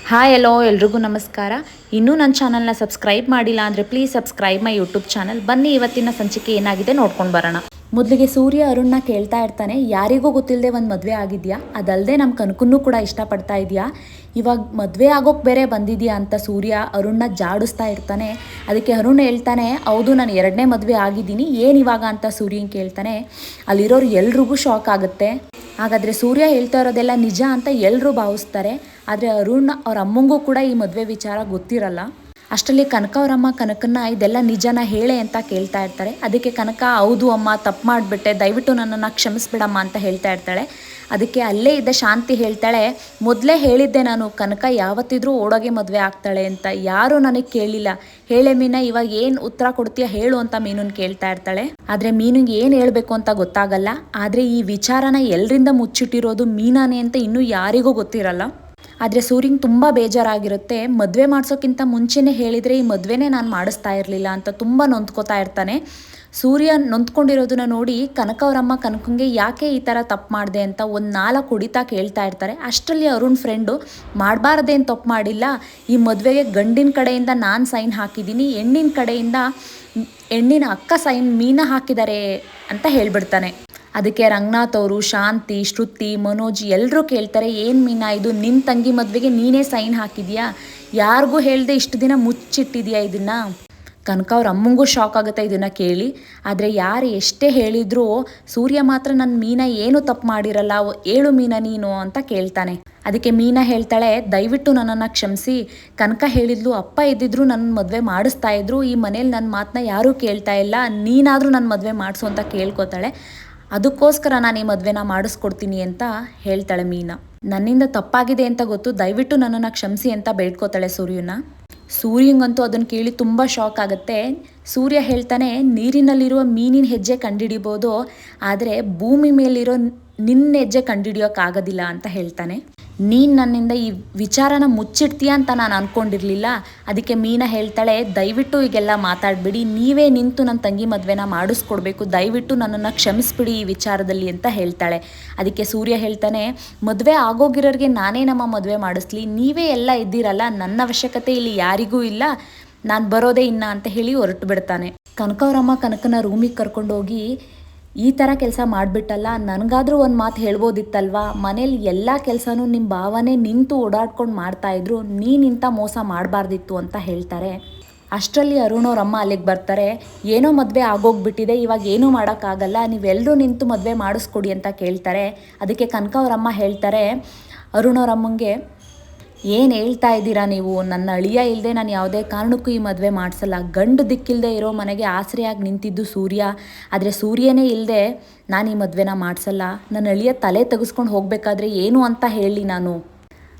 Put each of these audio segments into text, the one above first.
Hi ಎಲ್ಲೋ ಎಲ್ರಿಗೂ ನಮಸ್ಕಾರ. ಇನ್ನೂ ನನ್ನ ಚಾನಲ್ನ ಸಬ್ಸ್ಕ್ರೈಬ್ ಮಾಡಿಲ್ಲ ಅಂದರೆ please subscribe my YouTube channel. ಬನ್ನಿ ಇವತ್ತಿನ ಸಂಚಿಕೆ ಏನಾಗಿದೆ ನೋಡ್ಕೊಂಡು ಬರೋಣ. ಮೊದಲಿಗೆ ಸೂರ್ಯ ಅರುಣ್ನ ಕೇಳ್ತಾ ಇರ್ತಾನೆ, ಯಾರಿಗೂ ಗೊತ್ತಿಲ್ಲದೆ ಒಂದು ಮದುವೆ ಆಗಿದೆಯಾ, ಅದಲ್ಲದೆ ನಮ್ಮ ಕನಕನ್ನೂ ಕೂಡ ಇಷ್ಟಪಡ್ತಾ ಇದೆಯಾ, ಇವಾಗ ಮದುವೆ ಆಗೋಕ್ಕೆ ಬೇರೆ ಬಂದಿದೆಯಾ ಅಂತ ಸೂರ್ಯ ಅರುಣ್ನ ಜಾಡಿಸ್ತಾ ಇರ್ತಾನೆ. ಅದಕ್ಕೆ ಅರುಣ್ ಹೇಳ್ತಾನೆ, ಹೌದು ನಾನು 2ನೇ ಮದುವೆ ಆಗಿದ್ದೀನಿ, ಏನು ಇವಾಗ ಅಂತ ಸೂರ್ಯನ ಕೇಳ್ತಾನೆ. ಅಲ್ಲಿರೋರು ಎಲ್ರಿಗೂ ಶಾಕ್ ಆಗುತ್ತೆ. ಹಾಗಾದರೆ ಸೂರ್ಯ ಹೇಳ್ತಾ ಇರೋದೆಲ್ಲ ನಿಜ ಅಂತ ಎಲ್ಲರೂ ಭಾವಿಸ್ತಾರೆ. ಆದರೆ ಅರುಣ್ ಅವ್ರ ಅಮ್ಮಂಗೂ ಕೂಡ ಈ ಮದುವೆ ವಿಚಾರ ಗೊತ್ತಿರಲ್ಲ. ಅಷ್ಟರಲ್ಲಿ ಕನಕ ಅವರಮ್ಮ ಕನಕನ್ನ ಇದೆಲ್ಲ ನಿಜನ ಹೇಳೆ ಅಂತ ಕೇಳ್ತಾ ಇರ್ತಾರೆ. ಅದಕ್ಕೆ ಕನಕ, ಹೌದು ಅಮ್ಮ, ತಪ್ಪು ಮಾಡಿಬಿಟ್ಟೆ, ದಯವಿಟ್ಟು ನನ್ನನ್ನು ಕ್ಷಮಿಸ್ಬಿಡಮ್ಮ ಅಂತ ಹೇಳ್ತಾ ಇರ್ತಾಳೆ. ಅದಕ್ಕೆ ಅಲ್ಲೇ ಇದ್ದ ಶಾಂತಿ ಹೇಳ್ತಾಳೆ, ಮೊದಲೇ ಹೇಳಿದ್ದೆ ನಾನು, ಕನಕ ಯಾವತ್ತಿದ್ರೂ ಓಡೋಗೆ ಮದುವೆ ಆಗ್ತಾಳೆ ಅಂತ, ಯಾರೂ ನನಗೆ ಕೇಳಿಲ್ಲ. ಹೇಳೆ ಮೀನಾ, ಇವಾಗ ಏನು ಉತ್ತರ ಕೊಡ್ತೀಯ ಹೇಳು ಅಂತ ಮೀನುನ್ ಕೇಳ್ತಾ ಇರ್ತಾಳೆ. ಆದರೆ ಮೀನಿಗೆ ಏನು ಹೇಳಬೇಕು ಅಂತ ಗೊತ್ತಾಗಲ್ಲ. ಆದರೆ ಈ ವಿಚಾರನ ಎಲ್ಲರಿಂದ ಮುಚ್ಚಿಟ್ಟಿರೋದು ಮೀನಾನೇ ಅಂತ ಇನ್ನೂ ಯಾರಿಗೂ ಗೊತ್ತಿರಲ್ಲ. ಆದರೆ ಸೂರ್ಯಂಗೆ ತುಂಬ ಬೇಜಾರಾಗಿರುತ್ತೆ. ಮದುವೆ ಮಾಡಿಸೋಕ್ಕಿಂತ ಮುಂಚೆನೇ ಹೇಳಿದರೆ ಈ ಮದುವೆನೇ ನಾನು ಮಾಡಿಸ್ತಾ ಇರಲಿಲ್ಲ ಅಂತ ತುಂಬ ನೊಂದ್ಕೋತಾ ಇರ್ತಾನೆ. ಸೂರ್ಯ ನೊಂದ್ಕೊಂಡಿರೋದನ್ನ ನೋಡಿ ಕನಕ ಅವರಮ್ಮ ಕನಕಂಗೆ ಯಾಕೆ ಈ ಥರ ತಪ್ಪು ಮಾಡಿದೆ ಅಂತ ಒಂದು 4 ಹೊಡಿತಾ ಕೇಳ್ತಾ ಇರ್ತಾರೆ. ಅಷ್ಟರಲ್ಲಿ ಅರುಣ್ ಫ್ರೆಂಡು, ಮಾಡಬಾರ್ದೇನು ತಪ್ಪು ಮಾಡಿಲ್ಲ, ಈ ಮದುವೆಗೆ ಗಂಡಿನ ಕಡೆಯಿಂದ ನಾನು ಸೈನ್ ಹಾಕಿದ್ದೀನಿ, ಹೆಣ್ಣಿನ ಕಡೆಯಿಂದ ಹೆಣ್ಣಿನ ಅಕ್ಕ ಸೈನ್ ಮೀನಾ ಹಾಕಿದ್ದಾರೆ ಅಂತ ಹೇಳ್ಬಿಡ್ತಾನೆ. ಅದಕ್ಕೆ ರಂಗನಾಥ್ ಅವರು, ಶಾಂತಿ, ಶ್ರುತಿ, ಮನೋಜ್ ಎಲ್ಲರೂ ಕೇಳ್ತಾರೆ, ಏನು ಮೀನಾ ಇದು, ನಿನ್ನ ತಂಗಿ ಮದುವೆಗೆ ನೀನೇ ಸೈನ್ ಹಾಕಿದ್ಯಾ, ಯಾರಿಗೂ ಹೇಳ್ದೆ ಇಷ್ಟು ದಿನ ಮುಚ್ಚಿಟ್ಟಿದ್ಯಾ ಇದನ್ನು. ಕನಕ ಅವ್ರ ಅಮ್ಮಂಗೂ ಶಾಕ್ ಆಗುತ್ತೆ ಇದನ್ನು ಕೇಳಿ. ಆದರೆ ಯಾರು ಎಷ್ಟೇ ಹೇಳಿದರೂ ಸೂರ್ಯ ಮಾತ್ರ ನನ್ನ ಮೀನಾ ಏನೂ ತಪ್ಪು ಮಾಡಿರಲ್ಲ, ಹೇಳು ಮೀನಾ ನೀನು ಅಂತ ಕೇಳ್ತಾನೆ. ಅದಕ್ಕೆ ಮೀನಾ ಹೇಳ್ತಾಳೆ, ದಯವಿಟ್ಟು ನನ್ನನ್ನು ಕ್ಷಮಿಸಿ, ಕನಕ ಹೇಳಿದ್ಲು, ಅಪ್ಪ ಇದ್ದಿದ್ರು ನನ್ನ ಮದುವೆ ಮಾಡಿಸ್ತಾ ಇದ್ರು, ಈ ಮನೇಲಿ ನನ್ನ ಮಾತನ್ನ ಯಾರೂ ಕೇಳ್ತಾ ಇಲ್ಲ, ನೀನಾದರೂ ನನ್ನ ಮದುವೆ ಮಾಡಿಸು ಅಂತ ಕೇಳ್ಕೊತಾಳೆ. ಅದಕ್ಕೋಸ್ಕರ ನಾನು ಈ ಮದುವೆನ ಮಾಡಿಸ್ಕೊಡ್ತೀನಿ ಅಂತ ಹೇಳ್ತಾಳೆ ಮೀನಾ. ನನ್ನಿಂದ ತಪ್ಪಾಗಿದೆ ಅಂತ ಗೊತ್ತು, ದಯವಿಟ್ಟು ನನ್ನನ್ನು ಕ್ಷಮಿಸಿ ಅಂತ ಬೇಡ್ಕೋತಾಳೆ ಸೂರ್ಯನ. ಸೂರ್ಯಂಗಂತೂ ಅದನ್ನು ಕೇಳಿ ತುಂಬ ಶಾಕ್ ಆಗುತ್ತೆ. ಸೂರ್ಯ ಹೇಳ್ತಾನೆ, ನೀರಿನಲ್ಲಿರುವ ಮೀನಿನ ಹೆಜ್ಜೆ ಕಂಡುಹಿಡಿಬೋದು, ಆದರೆ ಭೂಮಿ ಮೇಲಿರೋ ನಿನ್ನ ಹೆಜ್ಜೆ ಕಂಡುಹಿಡಿಯೋಕ್ಕಾಗೋದಿಲ್ಲ ಅಂತ ಹೇಳ್ತಾನೆ. ನೀನು ನನ್ನಿಂದ ಈ ವಿಚಾರನ ಮುಚ್ಚಿಡ್ತೀಯ ಅಂತ ನಾನು ಅಂದ್ಕೊಂಡಿರಲಿಲ್ಲ. ಅದಕ್ಕೆ ಮೀನಾ ಹೇಳ್ತಾಳೆ, ದಯವಿಟ್ಟು ಈಗೆಲ್ಲ ಮಾತಾಡಬೇಡಿ, ನೀವೇ ನಿಂತು ನನ್ನ ತಂಗಿ ಮದುವೆನ ಮಾಡಿಸ್ಕೊಡ್ಬೇಕು, ದಯವಿಟ್ಟು ನನ್ನನ್ನು ಕ್ಷಮಿಸ್ಬಿಡಿ ಈ ವಿಚಾರದಲ್ಲಿ ಅಂತ ಹೇಳ್ತಾಳೆ. ಅದಕ್ಕೆ ಸೂರ್ಯ ಹೇಳ್ತಾನೆ, ಮದುವೆ ಆಗೋಗಿರೋರಿಗೆ ನಾನೇ ನಮ್ಮ ಮದುವೆ ಮಾಡಿಸ್ಲಿ, ನೀವೇ ಎಲ್ಲ ಇದ್ದೀರಲ್ಲ, ನನ್ನ ಅವಶ್ಯಕತೆ ಇಲ್ಲಿ ಯಾರಿಗೂ ಇಲ್ಲ, ನಾನು ಬರೋದೇ ಇನ್ನ ಅಂತ ಹೇಳಿ ಹೊರಟು ಬಿಡ್ತಾನೆ. ಕನಕ ಅವರಮ್ಮ ಕನಕನ ರೂಮಿಗೆ ಕರ್ಕೊಂಡೋಗಿ, ಈ ಥರ ಕೆಲಸ ಮಾಡಿಬಿಟ್ಟಲ್ಲ, ನನಗಾದರೂ ಒಂದು ಮಾತು ಹೇಳ್ಬೋದಿತ್ತಲ್ವಾ, ಮನೇಲಿ ಎಲ್ಲ ಕೆಲಸನೂ ನಿಮ್ಮ ಭಾವನೆ ನಿಂತು ಓಡಾಡ್ಕೊಂಡು ಮಾಡ್ತಾಯಿದ್ರು, ನೀನಿಂತ ಮೋಸ ಮಾಡಬಾರ್ದಿತ್ತು ಅಂತ ಹೇಳ್ತಾರೆ. ಅಷ್ಟರಲ್ಲಿ ಅರುಣ್ ಅವ್ರ ಅಮ್ಮ ಅಲ್ಲಿಗೆ ಬರ್ತಾರೆ. ಏನೋ ಮದುವೆ ಆಗೋಗ್ಬಿಟ್ಟಿದೆ, ಇವಾಗ ಏನೂ ಮಾಡೋಕ್ಕಾಗಲ್ಲ, ನೀವೆಲ್ಲರೂ ನಿಂತು ಮದುವೆ ಮಾಡಿಸ್ಕೊಡಿ ಅಂತ ಕೇಳ್ತಾರೆ. ಅದಕ್ಕೆ ಕನಕ ಅವರಮ್ಮ ಹೇಳ್ತಾರೆ ಅರುಣ್ ಅವ್ರ ಅಮ್ಮಂಗೆ, ಏನು ಹೇಳ್ತಾ ಇದ್ದೀರಾ ನೀವು, ನನ್ನ ಅಳಿಯ ಇಲ್ಲದೆ ನಾನು ಯಾವುದೇ ಕಾರಣಕ್ಕೂ ಈ ಮದುವೆ ಮಾಡಿಸಲ್ಲ, ಗಂಡು ದಿಕ್ಕಿಲ್ಲದೆ ಇರೋ ಮನೆಗೆ ಆಸರೆಯಾಗಿ ನಿಂತಿದ್ದು ಸೂರ್ಯ, ಆದರೆ ಸೂರ್ಯನೇ ಇಲ್ಲದೆ ನಾನು ಈ ಮದುವೆನ ಮಾಡಿಸಲ್ಲ, ನನ್ನ ಅಳಿಯ ತಲೆ ತೆಗೆಸ್ಕೊಂಡು ಹೋಗಬೇಕಾದ್ರೆ ಏನು ಅಂತ ಹೇಳಿ ನಾನು.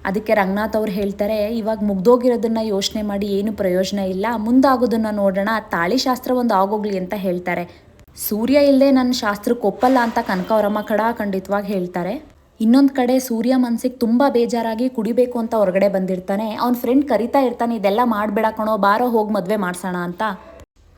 ಅದಕ್ಕೆ ರಂಗನಾಥ್ ಅವ್ರು ಹೇಳ್ತಾರೆ, ಇವಾಗ ಮುಗ್ದೋಗಿರೋದನ್ನು ಯೋಚನೆ ಮಾಡಿ ಏನು ಪ್ರಯೋಜನ ಇಲ್ಲ, ಮುಂದಾಗೋದನ್ನು ನೋಡೋಣ, ತಾಳಿ ಶಾಸ್ತ್ರ ಒಂದು ಆಗೋಗ್ಲಿ ಅಂತ ಹೇಳ್ತಾರೆ. ಸೂರ್ಯ ಇಲ್ಲದೆ ನನ್ನ ಶಾಸ್ತ್ರಕ್ಕೆ ಒಪ್ಪಲ್ಲ ಅಂತ ಕನಕ ಅವರಮ್ಮ ಖಂಡಿತವಾಗಿ ಹೇಳ್ತಾರೆ. ಇನ್ನೊಂದು ಕಡೆ ಸೂರ್ಯ ಮನಸ್ಸಿಗೆ ತುಂಬ ಬೇಜಾರಾಗಿ ಕುಡಿಬೇಕು ಅಂತ ಹೊರಗಡೆ ಬಂದಿರ್ತಾನೆ. ಅವ್ನ ಫ್ರೆಂಡ್ ಕರಿತಾ ಇರ್ತಾನೆ, ಇದೆಲ್ಲ ಮಾಡಬೇಡ ಕಣೋ, ಬಾರೋ ಹೋಗಿ ಮದುವೆ ಮಾಡಿಸೋಣ ಅಂತ.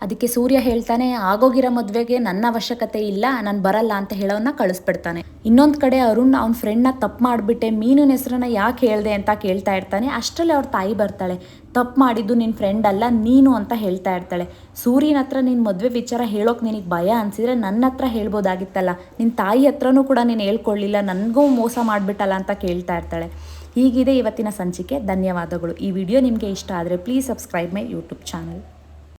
ಅದಕ್ಕೆ ಸೂರ್ಯ ಹೇಳ್ತಾನೆ, ಆಗೋಗಿರೋ ಮದುವೆಗೆ ನನ್ನ ಅವಶ್ಯಕತೆ ಇಲ್ಲ, ನಾನು ಬರಲ್ಲ ಅಂತ ಹೇಳೋನ್ನ ಕಳಿಸ್ಬಿಡ್ತಾನೆ. ಇನ್ನೊಂದು ಕಡೆ ಅರುಣ್ ಅವ್ನ ಫ್ರೆಂಡ್ನ ತಪ್ಪು ಮಾಡಿಬಿಟ್ಟೆ, ಮೀನಿನ ಹೆಸರನ್ನ ಯಾಕೆ ಹೇಳಿದೆ ಅಂತ ಕೇಳ್ತಾ ಇರ್ತಾನೆ. ಅಷ್ಟರಲ್ಲಿ ಅವ್ರ ತಾಯಿ ಬರ್ತಾಳೆ. ತಪ್ಪು ಮಾಡಿದ್ದು ನಿನ್ನ ಫ್ರೆಂಡ್ ಅಲ್ಲ ನೀನು ಅಂತ ಹೇಳ್ತಾ ಇರ್ತಾಳೆ. ಸೂರ್ಯನ ಹತ್ರ ನಿನ್ನ ಮದುವೆ ವಿಚಾರ ಹೇಳೋಕೆ ನಿನಗೆ ಭಯ ಅನಿಸಿದ್ರೆ ನನ್ನ ಹತ್ರ ಹೇಳ್ಬೋದಾಗಿತ್ತಲ್ಲ, ನಿನ್ನ ತಾಯಿ ಹತ್ರನೂ ಕೂಡ ನೀನು ಹೇಳ್ಕೊಳ್ಳಿಲ್ಲ, ನನಗೂ ಮೋಸ ಮಾಡಿಬಿಟ್ಟಲ್ಲ ಅಂತ ಕೇಳ್ತಾ ಇರ್ತಾಳೆ. ಹೀಗಿದೆ ಇವತ್ತಿನ ಸಂಚಿಕೆ. ಧನ್ಯವಾದಗಳು. ಈ ವಿಡಿಯೋ ನಿಮಗೆ ಇಷ್ಟ ಆದರೆ please subscribe my YouTube channel.